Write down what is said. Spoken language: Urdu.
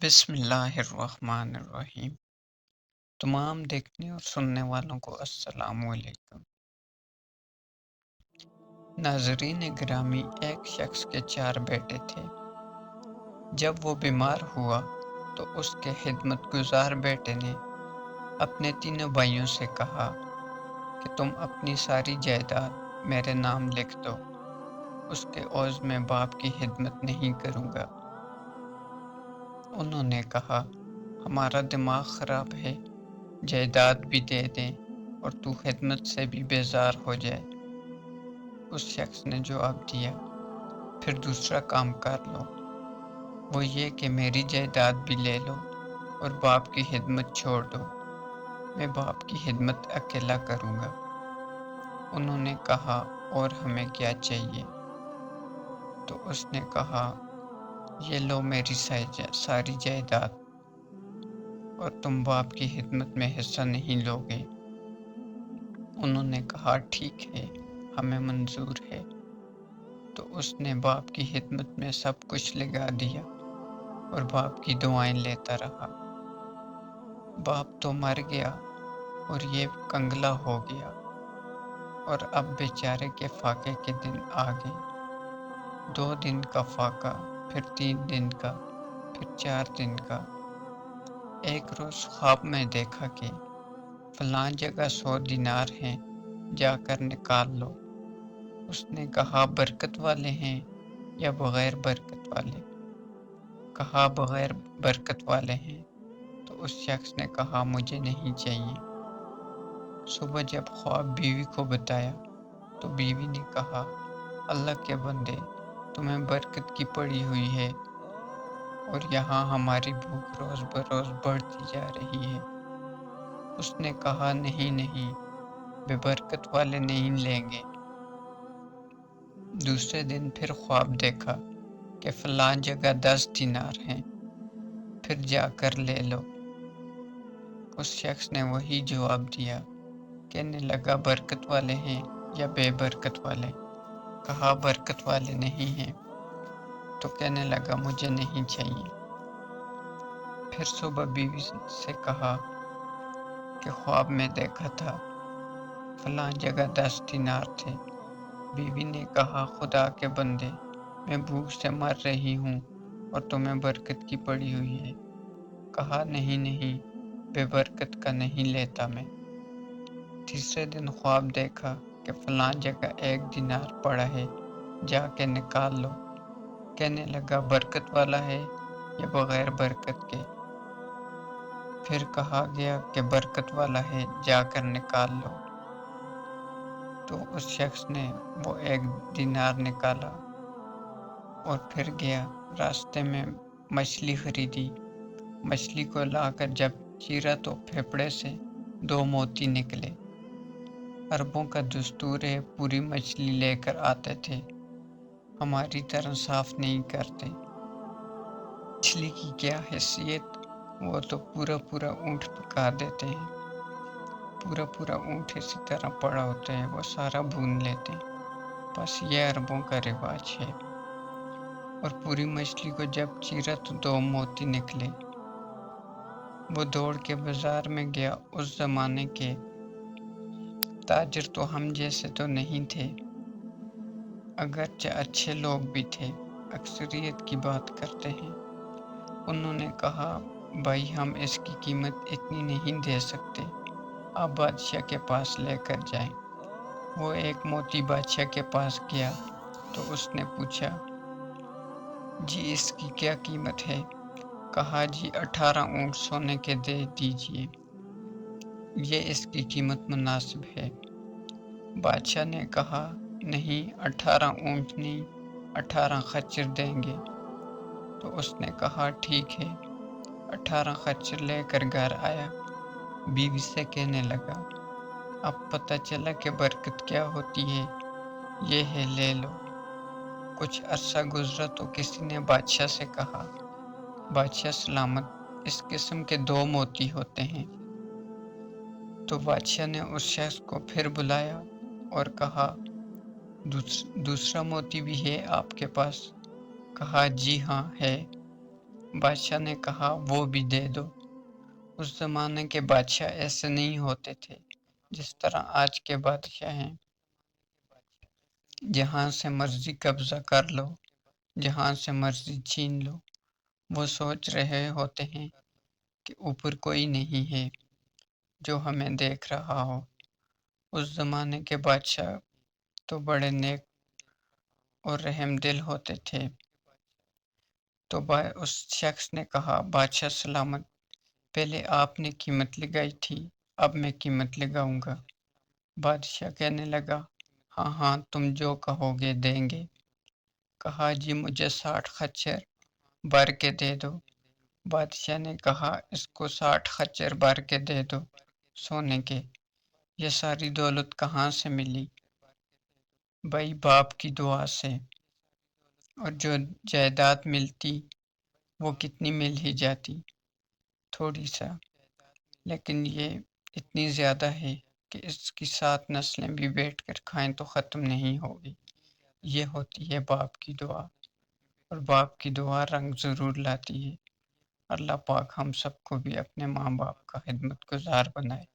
بسم اللہ الرحمن الرحیم۔ تمام دیکھنے اور سننے والوں کو السلام علیکم۔ ناظرین گرامی، ایک شخص کے 4 بیٹے تھے۔ جب وہ بیمار ہوا تو اس کے خدمت گزار بیٹے نے اپنے تینوں بھائیوں سے کہا کہ تم اپنی ساری جائیداد میرے نام لکھ دو، اس کے عوض میں باپ کی خدمت نہیں کروں گا۔ انہوں نے کہا، ہمارا دماغ خراب ہے، جائیداد بھی دے دیں اور تو خدمت سے بھی بیزار ہو جائے۔ اس شخص نے جواب دیا، پھر دوسرا کام کر لو، وہ یہ کہ میری جائیداد بھی لے لو اور باپ کی خدمت چھوڑ دو، میں باپ کی خدمت اکیلا کروں گا۔ انہوں نے کہا، اور ہمیں کیا چاہیے؟ تو اس نے کہا، یہ لو میری ساری جائیداد، اور تم باپ کی خدمت میں حصہ نہیں لو گے۔ انہوں نے کہا، ٹھیک ہے، ہمیں منظور ہے۔ تو اس نے باپ کی خدمت میں سب کچھ لگا دیا اور باپ کی دعائیں لیتا رہا۔ باپ تو مر گیا اور یہ کنگلا ہو گیا، اور اب بیچارے کے فاقے کے دن آ گئے۔ 2 دن کا فاقہ، پھر 3 دن کا، پھر 4 دن کا۔ ایک روز خواب میں دیکھا کہ فلاں جگہ 100 دینار ہیں، جا کر نکال لو۔ اس نے کہا، برکت والے ہیں یا بغیر برکت والے؟ کہا، بغیر برکت والے ہیں۔ تو اس شخص نے کہا، مجھے نہیں چاہیے۔ صبح جب خواب بیوی کو بتایا تو بیوی نے کہا، اللہ کے بندے، تمہیں برکت کی پڑی ہوئی ہے اور یہاں ہماری بھوک روز بروز بڑھتی جا رہی ہے۔ اس نے کہا، نہیں، بے برکت والے نہیں لیں گے۔ دوسرے دن پھر خواب دیکھا کہ فلاں جگہ 10 دینار ہیں، پھر جا کر لے لو۔ اس شخص نے وہی جواب دیا۔ کہنے لگا، برکت والے ہیں یا بے برکت والے؟ کہا، برکت والے نہیں ہیں۔ تو کہنے لگا، مجھے نہیں چاہیے۔ پھر صبح بیوی سے کہا کہ خواب میں دیکھا تھا فلاں جگہ 10 دینار تھے۔ بیوی نے کہا، خدا کے بندے، میں بھوک سے مر رہی ہوں اور تمہیں برکت کی پڑی ہوئی ہے۔ کہا، نہیں، بے برکت کا نہیں لیتا میں۔ تیسرے دن خواب دیکھا کہ فلاں جگہ 1 دینار پڑا ہے، جا کے نکال لو۔ کہنے لگا، برکت والا ہے یا بغیر برکت کے؟ پھر کہا گیا کہ برکت والا ہے، جا کر نکال لو۔ تو اس شخص نے وہ 1 دینار نکالا اور پھر گیا، راستے میں مچھلی خریدی۔ مچھلی کو لا کر جب چیرا تو پھیپڑے سے 2 موتی نکلے۔ عربوں کا دستور ہے، پوری مچھلی لے کر آتے تھے، ہماری طرح صاف نہیں کرتے۔ مچھلی کی کیا حیثیت، وہ تو پورا اونٹ پکا دیتے ہیں، پورا اونٹ اسی طرح پڑا ہوتا ہے، وہ سارا بھون لیتے ہیں۔ بس یہ عربوں کا رواج ہے۔ اور پوری مچھلی کو جب چیرا تو 2 موتی نکلے۔ وہ دوڑ کے بازار میں گیا۔ اس زمانے کے تاجر تو ہم جیسے تو نہیں تھے، اگرچہ اچھے لوگ بھی تھے، اکثریت کی بات کرتے ہیں۔ انہوں نے کہا، بھائی، ہم اس کی قیمت اتنی نہیں دے سکتے، آپ بادشاہ کے پاس لے کر جائیں۔ وہ ایک موتی بادشاہ کے پاس گیا تو اس نے پوچھا، جی اس کی کیا قیمت ہے؟ کہا، جی 18 اونٹ سونے کے دے دیجئے، یہ اس کی قیمت مناسب ہے۔ بادشاہ نے کہا، نہیں، 18 اونٹ نہیں، 18 خچر دیں گے۔ تو اس نے کہا، ٹھیک ہے۔ 18 خچر لے کر گھر آیا، بیوی سے کہنے لگا، اب پتہ چلا کہ برکت کیا ہوتی ہے، یہ ہے، لے لو۔ کچھ عرصہ گزرا تو کسی نے بادشاہ سے کہا، بادشاہ سلامت، اس قسم کے 2 موتی ہوتے ہیں۔ تو بادشاہ نے اس شخص کو پھر بلایا اور کہا، دوسرا موتی بھی ہے آپ کے پاس؟ کہا، جی ہاں ہے۔ بادشاہ نے کہا وہ بھی دے دو۔ اس زمانے کے بادشاہ ایسے نہیں ہوتے تھے جس طرح آج کے بادشاہ ہیں، جہاں سے مرضی قبضہ کر لو، جہاں سے مرضی چھین لو۔ وہ سوچ رہے ہوتے ہیں کہ اوپر کوئی نہیں ہے جو ہمیں دیکھ رہا ہو۔ اس زمانے کے بادشاہ تو بڑے نیک اور رحم دل ہوتے تھے۔ تو اس شخص نے کہا، بادشاہ سلامت، پہلے آپ نے قیمت لگائی تھی، اب میں قیمت لگاؤں گا۔ بادشاہ کہنے لگا، ہاں ہاں، تم جو کہو گے دیں گے۔ کہا، جی مجھے 60 خچر بھر کے دے دو۔ بادشاہ نے کہا، اس کو 60 خچر بھر کے دے دو سونے کے۔ یہ ساری دولت کہاں سے ملی؟ بھائی باپ کی دعا سے۔ اور جو جائیداد ملتی وہ کتنی مل ہی جاتی، تھوڑی سا، لیکن یہ اتنی زیادہ ہے کہ اس کی 7 نسلیں بھی بیٹھ کر کھائیں تو ختم نہیں ہوگی۔ یہ ہوتی ہے باپ کی دعا، اور باپ کی دعا رنگ ضرور لاتی ہے۔ اللہ پاک ہم سب کو بھی اپنے ماں باپ کا خدمت گزار بنائے۔